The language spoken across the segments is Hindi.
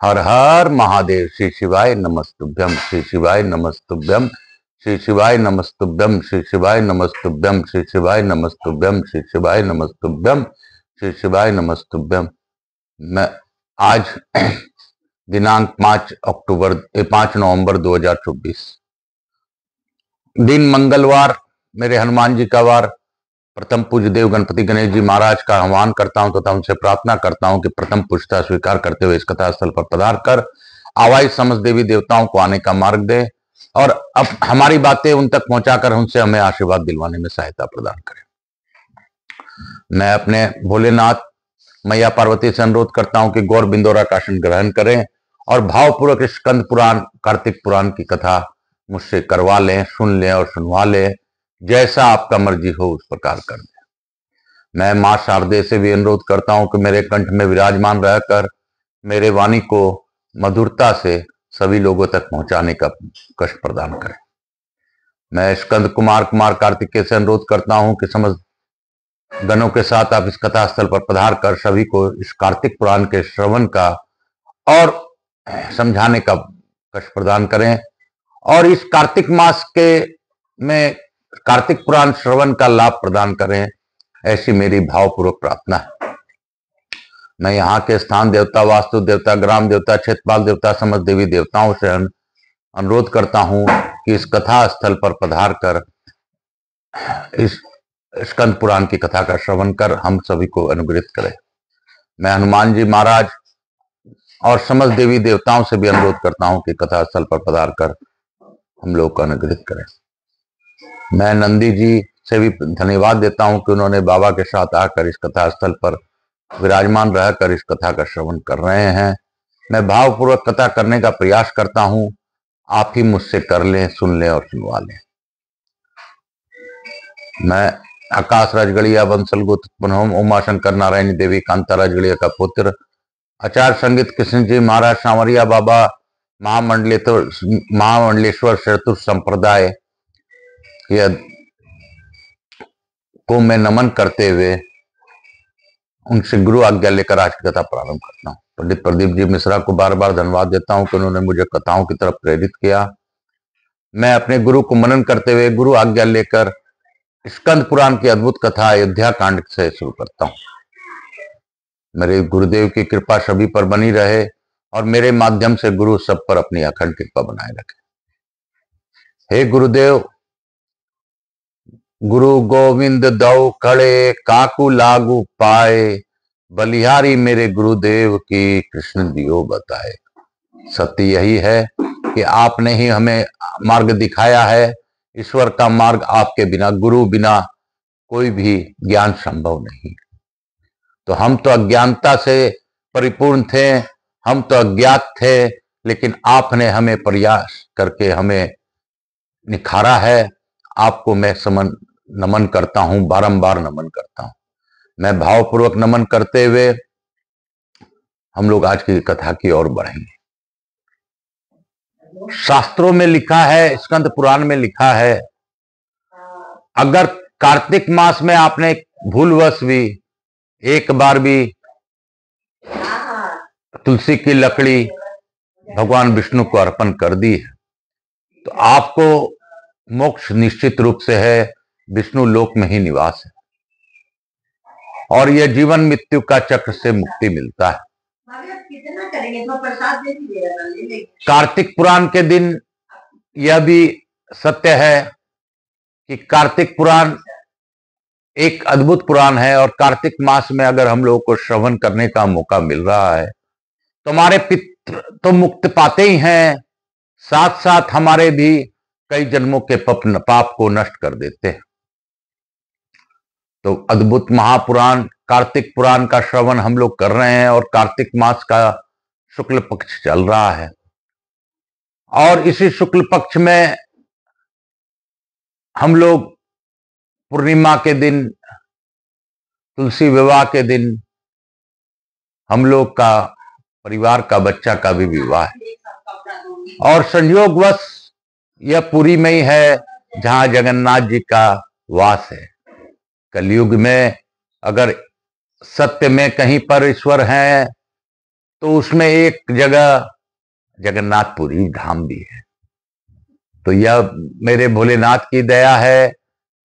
हर हर महादेव। श्री शिवाय नमस्तुभ्यम, श्री शिवाय नमस्तुभ्यम, श्री शिवाय नमस्तुभ्यम, श्री शिवाय नमस्तुभ्यम, श्री शिवाय नमस्तुभ्यम, श्री शिवाय नमस्तुभ्यम, श्री शिवाय नमस्तुभ्यम। मैं आज दिनांक 5 नवंबर 2024, दिन मंगलवार, मेरे हनुमान जी का वार, प्रथम पूज्य देव गणपति गणेश जी महाराज का आह्वान करता हूं तथा उनसे प्रार्थना करता हूं कि प्रथम पुष्टता स्वीकार करते हुए इस कथा स्थल पर पधार कर आवाई समस्त देवी देवताओं को आने का मार्ग दे और अब हमारी बातें उन तक पहुंचाकर उनसे हमें आशीर्वाद दिलवाने में सहायता प्रदान करें। मैं अपने भोलेनाथ मैया पार्वती से अनुरोध करता हूं कि गौर बिंदोरा का आसन ग्रहण करें और भावपूर्वक स्कंद पुराण, कार्तिक पुराण की कथा मुझसे करवा लें, सुन लें और सुनवा लें। जैसा आपका मर्जी हो उस प्रकार कर दें। मैं मां शारदे से भी अनुरोध करता हूं कि मेरे कंठ में विराजमान रहकर मेरे वाणी को मधुरता से सभी लोगों तक पहुंचाने का कष्ट प्रदान करें। मैं स्कंद कुमार कार्तिकेय से अनुरोध करता हूं कि समस्त गणों के साथ आप इस कथा स्थल पर पधार कर सभी को इस कार्तिक पुराण के श्रवण का और समझाने का कष्ट प्रदान करें और इस कार्तिक मास के में कार्तिक पुराण श्रवण का लाभ प्रदान करें, ऐसी मेरी भावपूर्वक प्रार्थना है। मैं यहाँ के स्थान देवता, वास्तु देवता, ग्राम देवता, क्षेत्रपाल देवता, समस्त देवी देवताओं से अनुरोध करता हूं कि इस कथा स्थल पर पधार कर इस स्कंद पुराण की कथा का श्रवण कर हम सभी को अनुग्रहित करें। मैं हनुमान जी महाराज और समस्त देवी देवताओं से भी अनुरोध करता हूं कि कथा स्थल पर पधार कर हम लोग को अनुग्रहित करें। मैं नंदी जी से भी धन्यवाद देता हूं कि उन्होंने बाबा के साथ आकर इस कथा स्थल पर विराजमान रहकर इस कथा का श्रवण कर रहे हैं। मैं भावपूर्वक कथा करने का प्रयास करता हूं, आप ही मुझसे कर लें, सुन लें और सुनवा लें। मैं आकाश राजगढ़िया बंसल गोत्र उमा शंकर नारायणी देवी कांता राजगढ़िया का पुत्र आचार्य संगीत कृष्ण जी महाराज सांवरिया बाबा महामंडलेश्वर चतुर्थ संप्रदाय को मैं नमन करते हुए उनसे गुरु आज्ञा लेकर आज की कथा प्रारंभ करता हूँ। पंडित प्रदीप जी मिश्रा को बार बार धन्यवाद देता हूँ कि उन्होंने मुझे कथाओं की तरफ प्रेरित किया। मैं अपने गुरु को मनन करते हुए गुरु आज्ञा लेकर स्कंद पुराण की अद्भुत कथा अयोध्या कांड से शुरू करता हूँ। मेरे गुरुदेव की कृपा सभी पर बनी रहे और मेरे माध्यम से गुरु सब पर अपनी अखंड कृपा बनाए रखे। हे गुरुदेव, गुरु गोविंद दौ खड़े काकू लागू पाए, बलिहारी मेरे गुरुदेव की कृष्ण दियो बताए। सत्य यही है कि आपने ही हमें मार्ग दिखाया है। ईश्वर का मार्ग आपके बिना, गुरु बिना कोई भी ज्ञान संभव नहीं। तो हम तो अज्ञानता से परिपूर्ण थे, हम तो अज्ञात थे, लेकिन आपने हमें प्रयास करके हमें निखारा है। आपको मैं नमन करता हूं, बारंबार नमन करता हूं। मैं भावपूर्वक नमन करते हुए हम लोग आज की कथा की ओर बढ़ेंगे। शास्त्रों में लिखा है, स्कंद पुराण में लिखा है, अगर कार्तिक मास में आपने भूलवश भी एक बार भी तुलसी की लकड़ी भगवान विष्णु को अर्पण कर दी है तो आपको मोक्ष निश्चित रूप से है, विष्णु लोक में ही निवास है और यह जीवन मृत्यु का चक्र से मुक्ति मिलता है। कार्तिक पुराण के दिन यह भी सत्य है कि कार्तिक पुराण एक अद्भुत पुराण है और कार्तिक मास में अगर हम लोगों को श्रवण करने का मौका मिल रहा है तो हमारे पितृ तो मुक्त पाते ही हैं, साथ साथ हमारे भी कई जन्मों के पाप को नष्ट कर देते हैं। तो अद्भुत महापुराण कार्तिक पुराण का श्रवण हम लोग कर रहे हैं और कार्तिक मास का शुक्ल पक्ष चल रहा है और इसी शुक्ल पक्ष में हम लोग पूर्णिमा के दिन, तुलसी विवाह के दिन हम लोग का परिवार का बच्चा का भी विवाह है और संयोगवश यह पुरी में ही है जहां जगन्नाथ जी का वास है। कलयुग में अगर सत्य में कहीं पर ईश्वर हैं तो उसमें एक जगह जगन्नाथपुरी धाम भी है। तो यह मेरे भोलेनाथ की दया है,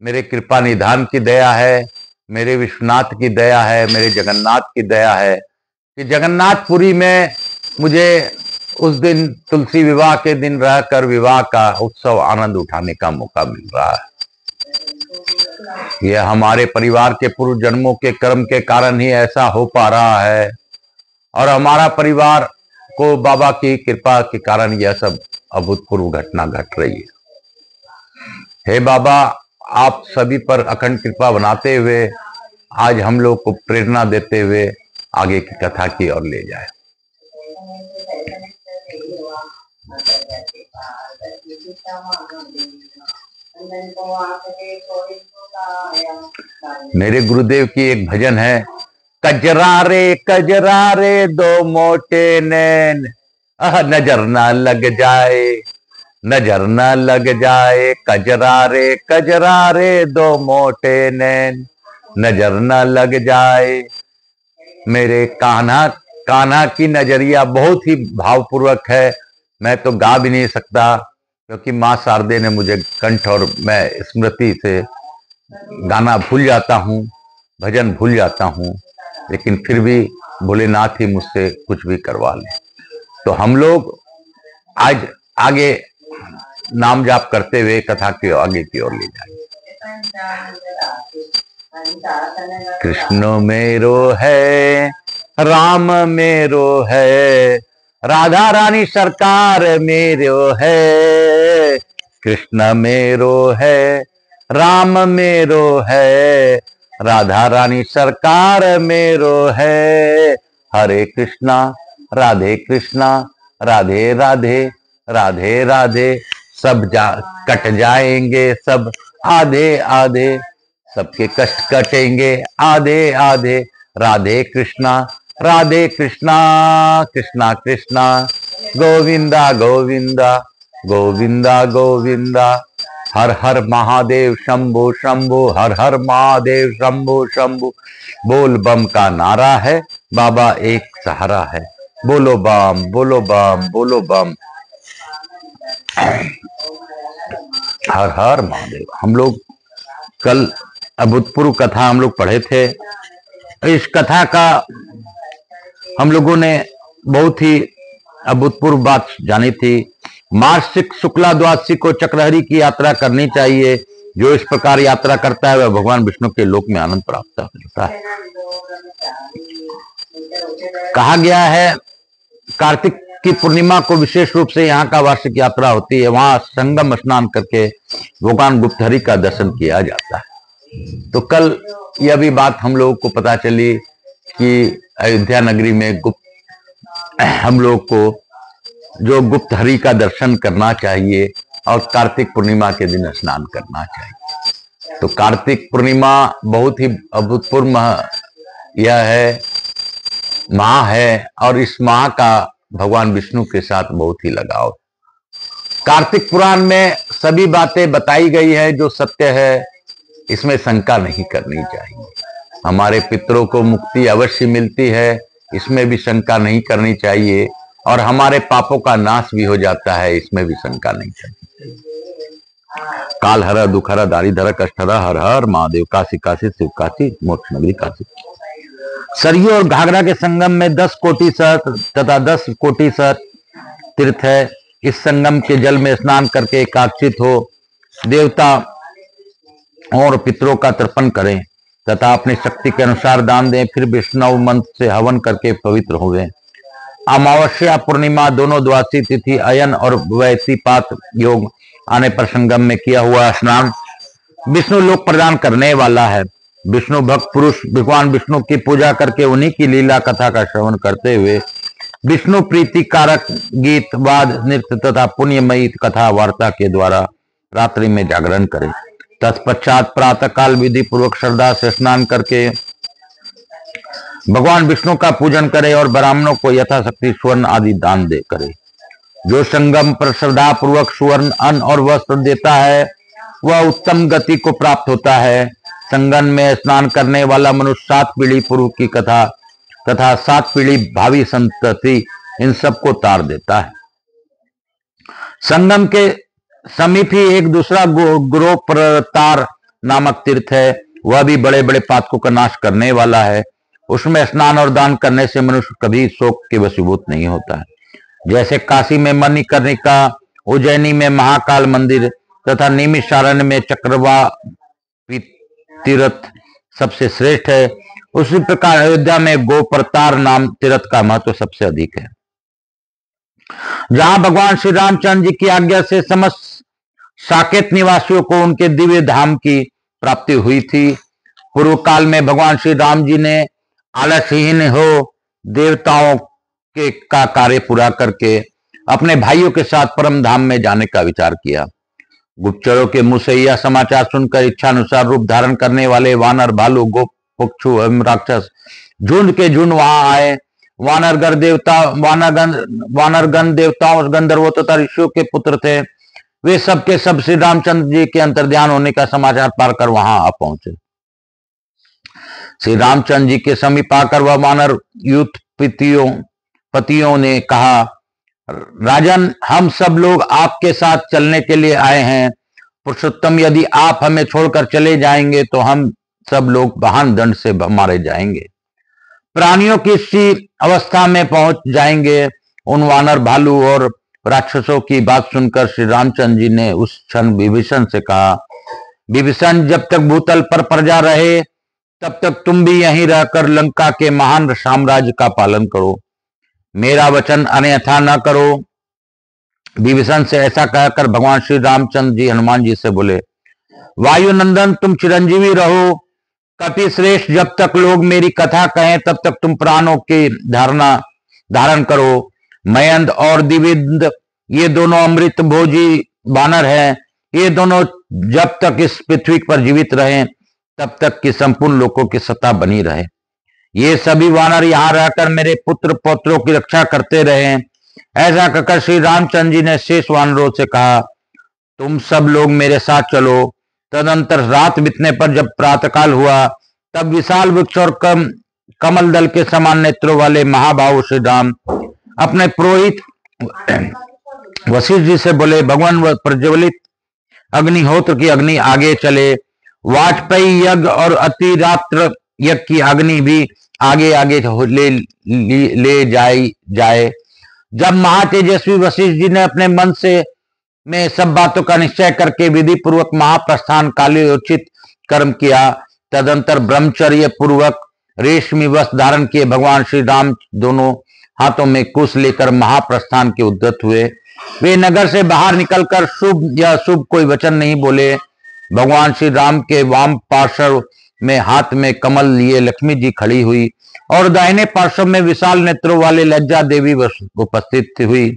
मेरे कृपा निधान की दया है, मेरे विश्वनाथ की दया है, मेरे जगन्नाथ की दया है कि जगन्नाथपुरी में मुझे उस दिन तुलसी विवाह के दिन रहकर विवाह का उत्सव आनंद उठाने का मौका मिल रहा है। यह हमारे परिवार के पूर्व जन्मों के कर्म के कारण ही ऐसा हो पा रहा है और हमारा परिवार को बाबा की कृपा के कारण यह सब अभूतपूर्व घटना घट रही है। हे बाबा, आप सभी पर अखंड कृपा बनाते हुए आज हम लोग को प्रेरणा देते हुए आगे की कथा की ओर ले जाए। मेरे गुरुदेव की एक भजन है, कजरा रे दो मोटे नैन, नजर ना लग जाए, नजर न लग जाए, कजरा रे दो मोटे नैन, नजर न लग जाए। मेरे कान्हा की नजरिया बहुत ही भावपूर्वक है। मैं तो गा भी नहीं सकता क्योंकि माँ शारदे ने मुझे कंठ और मैं स्मृति से गाना भूल जाता हूँ, भजन भूल जाता हूँ, लेकिन फिर भी भोलेनाथ ही मुझसे कुछ भी करवा ले। तो हम लोग आज आगे नाम जाप करते हुए कथा की आगे की ओर ले जाएंगे। कृष्ण मेरो है, राम मेरो है, राधा रानी सरकार मेरो है। कृष्ण मेरो है, राम मेरो है, राधा रानी सरकार मेरो है। हरे कृष्णा राधे कृष्णा, राधे राधे राधे राधे, सब कट जाएंगे सब आधे आधे, सबके कष्ट कटेंगे आधे आधे। राधे कृष्णा कृष्णा कृष्णा, गोविंदा गोविंदा गोविंदा गोविंदा। हर हर महादेव शंभो शंभो, हर हर महादेव शंभो शंभो। बोल बम का नारा है, बाबा एक सहारा है। बोलो बम बोलो बम बोलो बम। हर हर महादेव। हम लोग कल अभूतपूर्व कथा हम लोग पढ़े थे। इस कथा का हम लोगों ने बहुत ही अभूतपूर्व बात जानी थी। मार्गशीर्ष शुक्ला द्वादशी को चक्रहरि की यात्रा करनी चाहिए। जो इस प्रकार यात्रा करता है वह भगवान विष्णु के लोक में आनंद प्राप्त करता है। कहा गया है कार्तिक की पूर्णिमा को विशेष रूप से यहाँ का वार्षिक यात्रा होती है। वहां संगम स्नान करके भगवान गुप्तहरि का दर्शन किया जाता है। तो कल यह भी बात हम लोगों को पता चली कि अयोध्या नगरी में हम लोग को जो गुप्तहरि का दर्शन करना चाहिए और कार्तिक पूर्णिमा के दिन स्नान करना चाहिए। तो कार्तिक पूर्णिमा बहुत ही अभूतपूर्व यह है, माह है, और इस माह का भगवान विष्णु के साथ बहुत ही लगाव। कार्तिक पुराण में सभी बातें बताई गई है जो सत्य है, इसमें शंका नहीं करनी चाहिए। हमारे पितरों को मुक्ति अवश्य मिलती है, इसमें भी शंका नहीं करनी चाहिए, और हमारे पापों का नाश भी हो जाता है, इसमें भी शंका नहीं करनी चाहिए। काल हर दुख हर दारिधर कष्ट हर, हर हर महादेव। काशी काशी शिव काशी, मोक्ष नगरी काशी। सरयू और घाघरा के संगम में 10 कोटि सत तथा 10 कोटि सत तीर्थ है। इस संगम के जल में स्नान करके एकाक्षित हो देवता और पितरों का तर्पण करें तथा अपनी शक्ति के अनुसार दान दें। फिर विष्णु मंत्र से हवन करके पवित्र होवें। अमावस्या पूर्णिमा दोनों द्वादशी तिथि अयन और वैसीपात योग आने पर संगम में किया हुआ स्नान विष्णु लोक प्रदान करने वाला है। विष्णु भक्त पुरुष भगवान विष्णु की पूजा करके उन्हीं की लीला कथा का श्रवण करते हुए विष्णु प्रीति कारक गीत वाद नृत्य तथा पुण्यमयी कथा वार्ता के द्वारा रात्रि में जागरण करें। तत्पश्चात प्रातः काल विधि पूर्वक श्रद्धा से स्नान करके भगवान विष्णु का पूजन करे और ब्राह्मणों को यथाशक्ति स्वर्ण आदि दान दे करे। जो संगम पर श्रद्धा पूर्वक स्वर्ण अन्न और वस्त्र देता है वह उत्तम गति को प्राप्त होता है। संगम में स्नान करने वाला मनुष्य 7 पीढ़ी पूर्व की कथा तथा 7 पीढ़ी भावी संतति इन सबको तार देता है। संगम के समीप ही एक दूसरा गुरोप्रतार नामक तीर्थ है। वह भी बड़े बड़े पातकों का नाश करने वाला है। उसमें स्नान और दान करने से मनुष्य कभी शोक के वशीभूत नहीं होता है। जैसे काशी में मणिकर्णिका, उज्जैनी में महाकाल मंदिर तथा निमिषारण्य में चक्रवाती तीर्थ सबसे श्रेष्ठ है, उसी प्रकार अयोध्या में गोप्रतार नाम तीर्थ का महत्व सबसे अधिक है। जहां भगवान श्री रामचंद्र जी की आज्ञा से समस्त साकेत निवासियों को उनके दिव्य धाम की प्राप्ति हुई थी। पूर्व काल में भगवान श्री राम जी ने आलसहीन हो देवताओं के का कार्य पूरा करके अपने भाइयों के साथ परम धाम में जाने का विचार किया। गुप्तचरों के मुंह से यह समाचार सुनकर इच्छानुसार रूप धारण करने वाले वानर, भालू, गोप, पक्षु एवं राक्षस झुंड के झुंड वहां आए। वानरगण देवताओं, गंधर्वों तथा ऋषियों के पुत्र थे। वे सब के सब श्री रामचंद्र जी के अंतर्ध्यान होने का समाचार पाकर वहां आ पहुंचे। श्री रामचंद्र जी के समीप आकर वह वानर युद्ध पतियों ने कहा, राजन, हम सब लोग आपके साथ चलने के लिए आए हैं। पुरुषोत्तम, यदि आप हमें छोड़कर चले जाएंगे तो हम सब लोग महान दंड से मारे जाएंगे, प्राणियों की सी अवस्था में पहुंच जाएंगे। उन वानर, भालू और राक्षसों की बात सुनकर श्री रामचंद्र जी ने उस क्षण विभीषण से कहा, विभीषण, जब तक भूतल पर प्रजा रहे तब तक तुम भी यहीं रहकर लंका के महान साम्राज्य का पालन करो, मेरा वचन अन्यथा न करो। विभीषण से ऐसा कहकर भगवान श्री रामचंद्र जी हनुमान जी से बोले, वायुनंदन, तुम चिरंजीवी रहो। कपि श्रेष्ठ, जब तक लोग मेरी कथा कहें तब तक तुम प्राणों की धारण करो। मयंद और दिविंद, ये दोनों अमृत भोजी वानर हैं। ये दोनों जब तक इस पृथ्वी पर जीवित रहें तब तक कि संपूर्ण लोगों की सत्ता बनी रहे। ये सभी वानर यहाँ रहकर मेरे पुत्र पौत्रों की रक्षा करते रहे। ऐसा कहकर श्री रामचंद्र जी ने शेष वानरों से कहा, तुम सब लोग मेरे साथ चलो। तदंतर रात बीतने पर जब प्रातःकाल हुआ तब विशाल वृक्ष और कमल दल के समान नेत्रों वाले महाभाव श्री राम अपने पुरोहित वशिष्ठ जी से बोले, भगवान प्रज्वलित अग्निहोत्र की अग्नि आगे चले, वाजपेयी यज्ञ और अतिरात्र यज्ञ की अग्नि भी आगे आगे ले जाए। जब महातेजस्वी वशिष्ठ जी ने अपने मन से में सब बातों का निश्चय करके विधि पूर्वक महाप्रस्थान कालोचित कर्म किया, तदंतर ब्रह्मचर्य पूर्वक रेशमी वस्त्र धारण किए भगवान श्री राम दोनों हाथों में कुश लेकर महाप्रस्थान के उद्यत हुए। वे नगर से बाहर निकलकर शुभ या शुभ कोई वचन नहीं बोले। भगवान श्री राम के वाम पार्श्व में हाथ में कमल लिए लक्ष्मी जी खड़ी हुई और दाहिने पार्श्व में विशाल नेत्रों वाले लज्जा देवी उपस्थित हुई।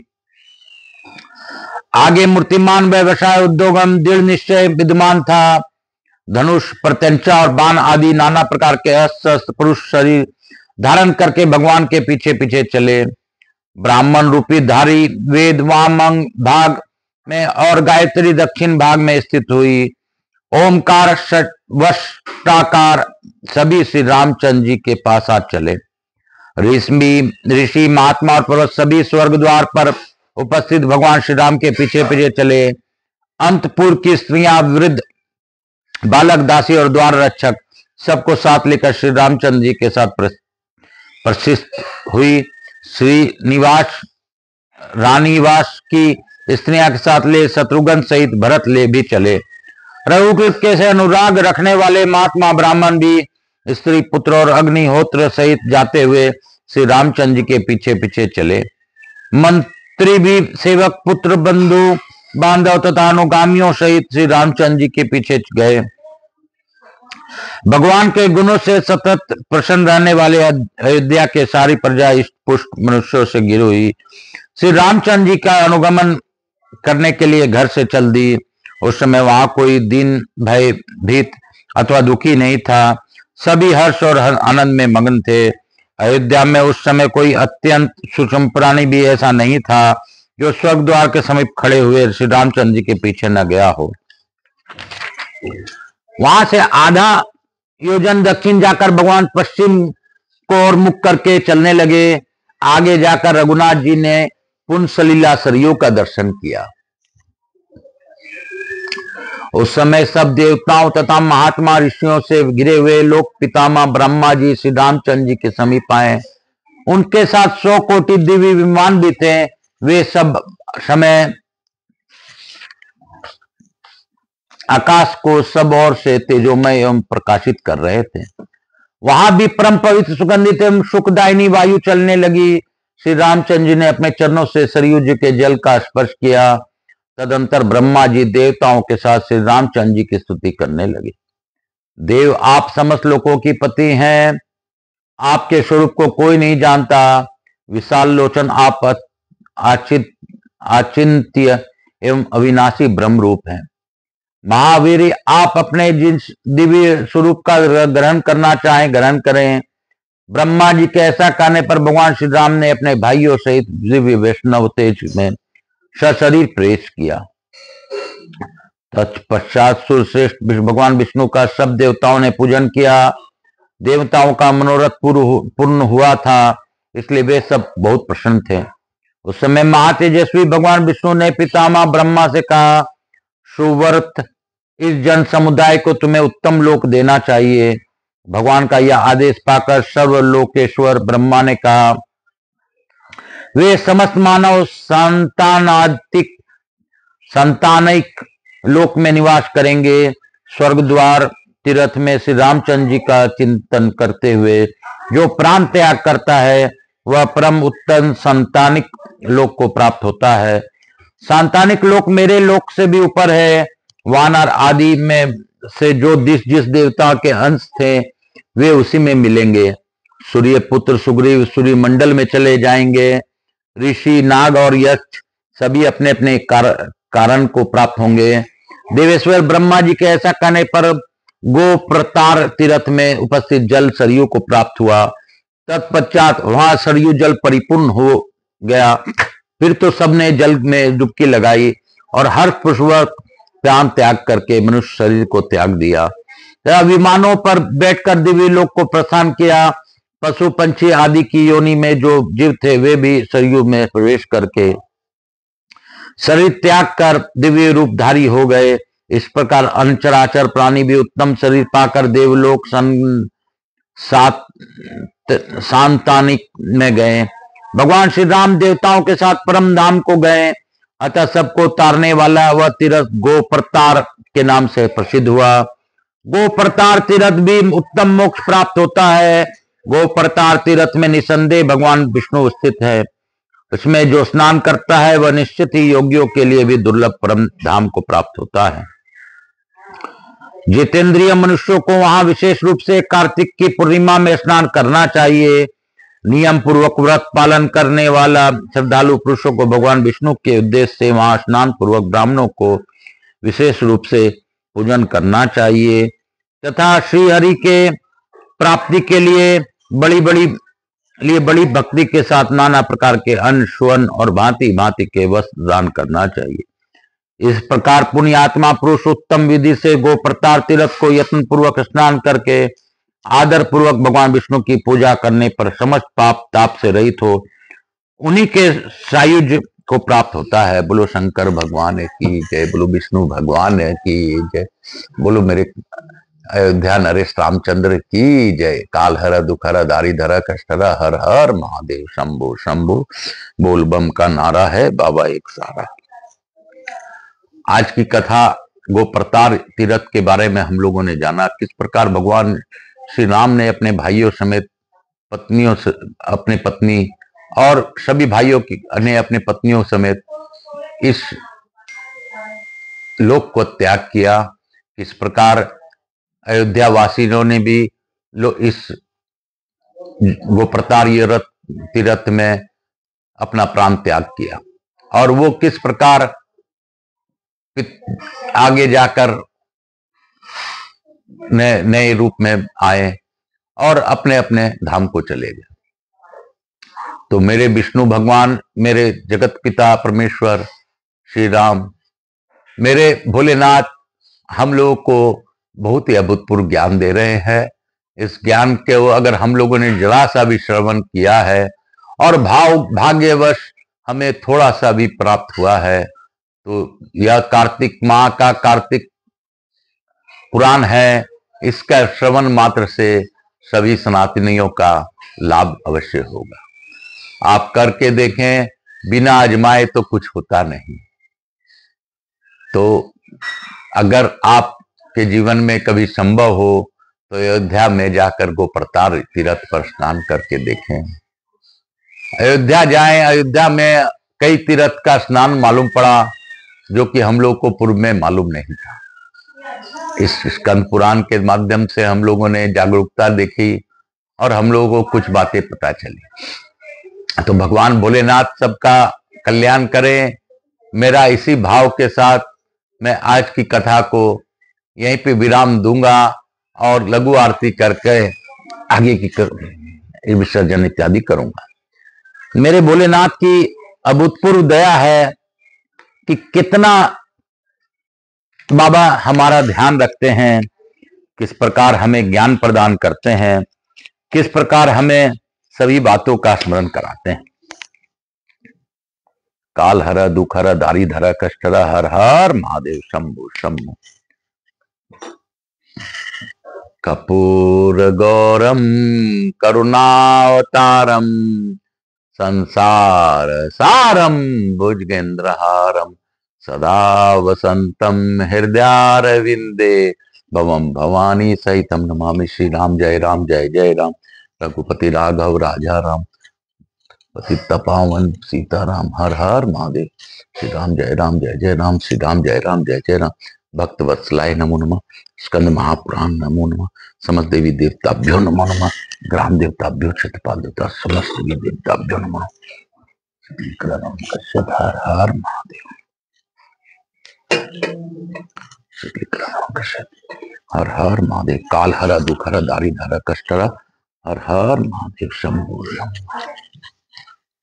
आगे मूर्तिमान व्यवसाय उद्योगम दृढ़ निश्चय विद्यमान था। धनुष, प्रत्यंचा और बाण आदि नाना प्रकार के अस्त्र पुरुष शरीर धारण करके भगवान के पीछे पीछे चले। ब्राह्मण रूपी धारी वेद वाम भाग में और गायत्री दक्षिण भाग में स्थित हुई। ओमकार वष्टाकार सभी श्री रामचंद्र जी के पास आ चले। ऋषि, महात्मा और पर्वत सभी स्वर्ग द्वार पर उपस्थित भगवान श्री राम के पीछे पीछे चले। अंतपुर की स्त्रियां, वृद्ध, बालक, दासी और द्वार रक्षक सबको साथ लेकर श्री रामचंद्र जी के साथ प्रशिष्ट हुई। श्री निवास रानीवास की स्त्रियां के साथ ले शत्रुघ्न सहित भरत ले भी चले। रघुकुल के से अनुराग रखने वाले महात्मा ब्राह्मण भी स्त्री पुत्र और अग्निहोत्र सहित जाते हुए श्री रामचंद्र जी के पीछे पीछे चले। मंत्री भी सेवक, पुत्र, बंधु बांधव तथा अनुगामियों सहित श्री रामचंद्र जी के पीछे गए। भगवान के गुणों से सतत प्रसन्न रहने वाले अयोध्या के सारी प्रजा इष्ट पुष्ट मनुष्यों से घिरी हुई श्री रामचंद्र जी का अनुगमन करने के लिए घर से चल दी। उस समय वहां कोई दीन, भय भीत अथवा दुखी नहीं था। सभी हर्ष और आनंद में मग्न थे। अयोध्या में उस समय कोई अत्यंत सूक्ष्म प्राणी भी ऐसा नहीं था जो स्वर्ग द्वार के समीप खड़े हुए श्री रामचंद्र जी के पीछे न गया हो। वहां से आधा योजन दक्षिण जाकर भगवान पश्चिम को और मुख करके चलने लगे। आगे जाकर रघुनाथ जी ने पुंसलीला सरयू का दर्शन किया। उस समय सब देवताओं तथा महात्मा ऋषियों से घिरे हुए लोग पितामह ब्रह्मा जी श्री रामचंद्र जी के समीप आए। उनके साथ 100 कोटि दिव्य विमान भी थे। वे सब समय आकाश को सब ओर से तेजोमय एवं प्रकाशित कर रहे थे। वहां भी परम पवित्र सुगंधित एवं सुखदायिनी वायु चलने लगी। श्री रामचंद्र जी ने अपने चरणों से सरयू जी के जल का स्पर्श किया। तदंतर ब्रह्मा जी देवताओं के साथ श्री रामचंद्र जी की स्तुति करने लगे। देव, आप समस्त लोगों की पति हैं। आपके स्वरूप को कोई नहीं जानता। विशाल लोचन आप आचिंत्य एवं अविनाशी ब्रह्म रूप हैं। महावीर, आप अपने जिस दिव्य स्वरूप का ग्रहण करना चाहें ग्रहण करें। ब्रह्मा जी के ऐसा कहने पर भगवान श्री राम ने अपने भाइयों सहित दिव्य वैष्णव तेज में सशरीर प्रवेश किया। तत्पश्चात सुरश्रेष्ठ भगवान विष्णु का सब देवताओं ने पूजन किया। देवताओं का मनोरथ पूर्ण हुआ था, इसलिए वे सब बहुत प्रसन्न थे। उस समय महातेजस्वी भगवान विष्णु ने पितामह ब्रह्मा से कहा, सुव्रत, इस जन समुदाय को तुम्हें उत्तम लोक देना चाहिए। भगवान का यह आदेश पाकर सर्वलोकेश्वर ब्रह्मा ने कहा, वे समस्त मानव संतानिक लोक में निवास करेंगे। स्वर्ग द्वार तीर्थ में श्री रामचंद्र जी का चिंतन करते हुए जो प्राण त्याग करता है वह परम उत्तम संतानिक लोक को प्राप्त होता है। संतानिक लोक मेरे लोक से भी ऊपर है। वानर आदि में से जो जिस देवता के अंश थे वे उसी में मिलेंगे। सूर्य पुत्र सुग्रीव सूर्य मंडल में चले जाएंगे। ऋषि, नाग और यक्ष सभी अपने अपने कारण को प्राप्त होंगे। देवेश्वर ब्रह्मा जी के ऐसा कहने पर गोप्रतार तीर्थ में उपस्थित जल सरयू को प्राप्त हुआ। तत्पश्चात वहां सरयू जल परिपूर्ण हो गया। फिर तो सबने जल में डुबकी लगाई और हर्षपूर्वक प्राण त्याग करके मनुष्य शरीर को त्याग दिया। विमानों पर बैठकर दिव्य लोक को प्रस्थान किया। पशु पंछी आदि की योनि में जो जीव थे वे भी सरयू में प्रवेश करके शरीर त्याग कर दिव्य रूपधारी हो गए। इस प्रकार अनचराचर प्राणी भी उत्तम शरीर पाकर देवलोक सांतानिक में गए। भगवान श्री राम देवताओं के साथ परम धाम को गए। अतः सबको तारने वाला वह तीर्थ गोप्रतार के नाम से प्रसिद्ध हुआ। गोप्रतार तीर्थ भी उत्तम मोक्ष प्राप्त होता है। गोप्रतार तीर्थ में निसंदेह भगवान विष्णु स्थित है। इसमें जो स्नान करता है वह निश्चित ही योगियों के लिए भी दुर्लभ परम धाम को प्राप्त होता है। जितेंद्रिय मनुष्यों को वहां विशेष रूप से कार्तिक की पूर्णिमा में स्नान करना चाहिए। नियम पूर्वक व्रत पालन करने वाला श्रद्धालु पुरुषों को भगवान विष्णु के उद्देश्य से वहां स्नान पूर्वक ब्राह्मणों को विशेष रूप से पूजन करना चाहिए तथा श्री हरि के प्राप्ति के लिए बड़ी भक्ति के साथ नाना प्रकार के अन्न, स्वर्ण और भांति भांति के वस्त्र दान करना चाहिए। इस प्रकार पुण्यात्मा पुरुष उत्तम विधि से गोप्रतार तीर्थ को यत्न पूर्वक स्नान करके आदर पूर्वक भगवान विष्णु की पूजा करने पर समस्त पाप ताप से रहित हो उन्हीं के सायुज्य को प्राप्त होता है। बोलो शंकर भगवान की जय, बोलो विष्णु भगवान की जय, बोलो मेरे अयोध्या नरेश रामचंद्र की जय। काल हर दुख हर दारिधर कष्ट हर हर महादेव शंभु शंभु बोल बम का नारा है बाबा एक सारा। आज की कथा गोप्रतार तीर्थ के बारे में हम लोगों ने जाना, किस प्रकार भगवान श्री राम ने अपने भाइयों समेत पत्नियों से अपने पत्नी और सभी भाइयों की ने अपने पत्नियों समेत इस लोक को त्याग किया। इस प्रकार अयोध्या वासियों ने भी इस गोप्रतार तीर्थ में अपना प्राण त्याग किया और वो किस प्रकार आगे जाकर नए रूप में आए और अपने अपने धाम को चले गए। तो मेरे विष्णु भगवान, मेरे जगत पिता परमेश्वर श्री राम, मेरे भोलेनाथ हम लोगों को बहुत ही अभूतपूर्व ज्ञान दे रहे हैं इस ज्ञान के अगर हम लोगों ने जरा सा भी श्रवण किया है और भाग्यवश हमें थोड़ा सा भी प्राप्त हुआ है, तो यह कार्तिक माह का कार्तिक पुराण है, इसका श्रवण मात्र से सभी सनातनियों का लाभ अवश्य होगा। आप करके देखें, बिना आजमाए तो कुछ होता नहीं। तो अगर आपके जीवन में कभी संभव हो तो अयोध्या में जाकर गोप्रतार तीर्थ पर स्नान करके देखें। अयोध्या जाएं, अयोध्या में कई तीर्थ का स्नान मालूम पड़ा जो कि हम लोग को पूर्व में मालूम नहीं था। इस स्कंद पुराण के माध्यम से हम लोगों ने जागरूकता देखी और हम लोगों को कुछ बातें पता चली। तो भगवान भोलेनाथ सबका कल्याण करें। मेरा इसी भाव के साथ मैं आज की कथा को यहीं पे विराम दूंगा और लघु आरती करके आगे की विसर्जन इत्यादि करूंगा। मेरे भोलेनाथ की अभूतपूर्व दया है कि कितना बाबा हमारा ध्यान रखते हैं, किस प्रकार हमें ज्ञान प्रदान करते हैं, किस प्रकार हमें सभी बातों का स्मरण कराते हैं। काल हर दुख हर दारी धर कष्ट हर हर महादेव शंभु शंभु। कपूर गौरम करुणावतारम संसार सारम भुजगेंद्रहारम सदा वसंतम हृदयारविंदे भवम भवानी सहितम नमामि। श्री राम जय राम जय जय राम। रघुपति राघव राजा राम, पतित पावन सीताराम। हर हर महादेव। श्री राम जय राम जय जय राम। श्री राम जय राम जय जय राम। भक्त वत्सलाय नमो नमः। स्कंद महापुराण नमो नमः। समस्त देवी देवताभ्यो नमो नमः। ग्राम देवताभ्यो क्षत्रपाल देवता समस्त देवी देवताभ्यो नमः। हर हर महादेव। हर हर महादेव। काल हर दुख हर दारी धर कष्ट हर हर महादेव शंभु शंभु।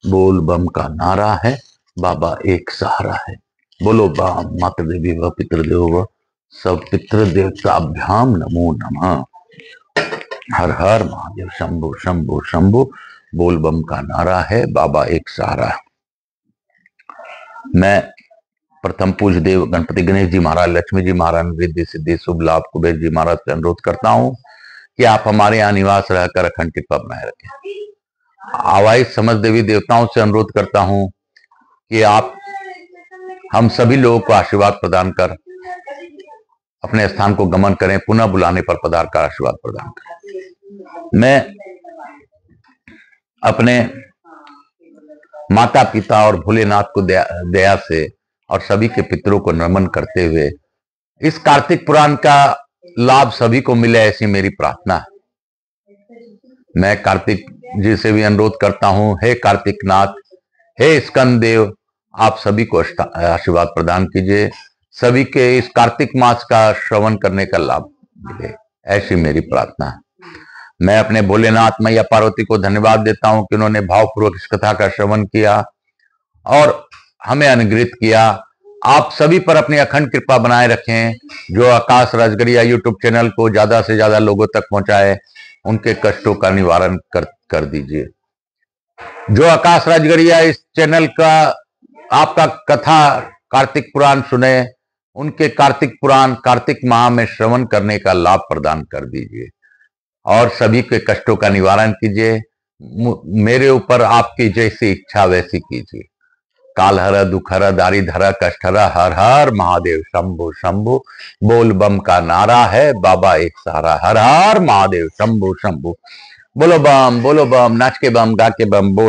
बोल बम का नारा है, बाबा एक सहारा है। बोलो बम। मातृ देवी व पितृदेव व सब पितृ देवताभ्याम नमो नमः। हर हर महादेव शंभु शंभु शंभु। बोल बम का नारा है, बाबा एक सहारा है। मैं प्रथम पूज्य देव गणपति गणेश जी महाराज, लक्ष्मी जी महाराज, रिद्धि सिद्धि शुभ लाभ कुबेर जी महाराज से अनुरोध करता हूं कि आप हमारे यहाँ निवास रहकर अखंड कृपा बनाए रखें। आवाई समस्त देवी देवताओं से अनुरोध करता हूं कि आप हम सभी लोगों को आशीर्वाद प्रदान कर अपने स्थान को गमन करें, पुनः बुलाने पर पधार कर आशीर्वाद प्रदान करें। मैं अपने माता पिता और भोलेनाथ को दया से और सभी के पितरों को नमन करते हुए इस कार्तिक पुराण का लाभ सभी को मिले, ऐसी मेरी प्रार्थना है। मैं कार्तिक जी से भी अनुरोध करता हूं, हे कार्तिक नाथ, हे स्कंद देव, आप सभी को आशीर्वाद प्रदान कीजिए, सभी के इस कार्तिक मास का श्रवण करने का लाभ मिले, ऐसी मेरी प्रार्थना है। मैं अपने भोलेनाथ मैया पार्वती को धन्यवाद देता हूं कि उन्होंने भावपूर्वक इस कथा का श्रवण किया और हमें अनुग्रहित किया। आप सभी पर अपनी अखंड कृपा बनाए रखें। जो आकाश राजगरिया यूट्यूब चैनल को ज्यादा से ज्यादा लोगों तक पहुंचाए, उनके कष्टों का निवारण कर दीजिए। जो आकाश राजगरिया इस चैनल का आपका कथा कार्तिक पुराण सुने, उनके कार्तिक पुराण कार्तिक माह में श्रवण करने का लाभ प्रदान कर दीजिए और सभी के कष्टों का निवारण कीजिए। मेरे ऊपर आपकी जैसी इच्छा वैसी कीजिए। काल हर दुख हर दारी धरा कष्ट हर हर हर महादेव शंभु शंभु। बोल बम का नारा है, बाबा एक सहारा। हर हर महादेव शंभु शंभु। बोलो बम, नाच के बम, गा के बम। बोल